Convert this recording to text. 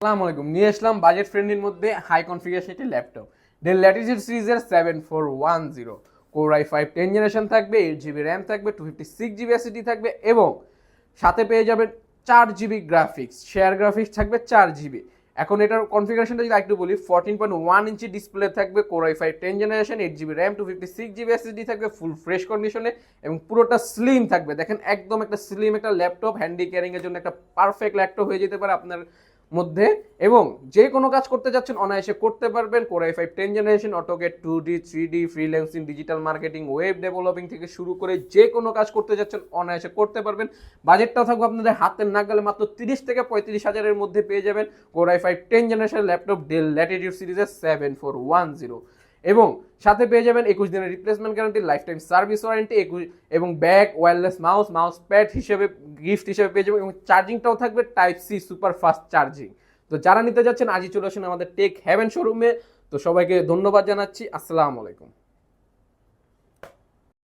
আসসালামু আলাইকুম, নিয়ে আসলাম বাজেট ফ্রেন্ডলির মধ্যে হাই কনফিগারেশন একটি ল্যাপটপ ডেল ল্যাটিটিউড সিরিজের 7410 কোর i5 10 জেনারেশন থাকবে, 8 জিবি র্যাম থাকবে, 256 জিবি এসএসডি থাকবে এবং সাথে পেয়ে যাবেন 4 জিবি গ্রাফিক্স, শেয়ার গ্রাফিক্স থাকবে 4 জিবি। এখন এটার কনফিগারেশনটা যদি একটু বলি, 14.1 ইঞ্চি ডিসপ্লে থাকবে, core i5 10 generation, 8 GB RAM, 256 GB SSD থাকবে, ফুল ফ্রেশ কন্ডিশনে এবং পুরোটা স্লিম থাকবে। দেখেন একদম একটা স্লিম একটা ল্যাপটপ, হ্যান্ডি ক্যারিং এর জন্য একটা পারফেক্ট ল্যাপটপ হয়ে যেতে পারে আপনার মধ্যে এবং যে কোনো কাজ করতে যাচ্ছেন অনায়াসে করতে পারবেন। Core i5 10 generation, AutoCAD 2D 3D, freelancing, digital marketing, web developing থেকে শুরু করে যে কোনো কাজ করতে যাচ্ছেন অনায়াসে করতে পারবেন। বাজেটটাও থাকবে আপনাদের হাতের নাগালে, মাত্র 30 থেকে 35 হাজারের মধ্যে পেয়ে যাবেন core i5 10 generation laptop Dell Latitude সিরিজের 7410 এবং সাথে পেয়ে যাবেন 21 দিনের replacement guarantee, lifetime service warranty এবং ব্যাগ, ওয়্যারলেস মাউস প্যাড হিসেবে গিফট হিসেবে পেয়ে যাবেন এবং চার্জিংটাও থাকবে type C super fast charging. তো যারা নিতে যাচ্ছেন আজই চলে আসুন আমাদের টেক হেভেন শোরুমে। তো সবাইকে ধন্যবাদ জানাচ্ছি। আসসালামু আলাইকুম।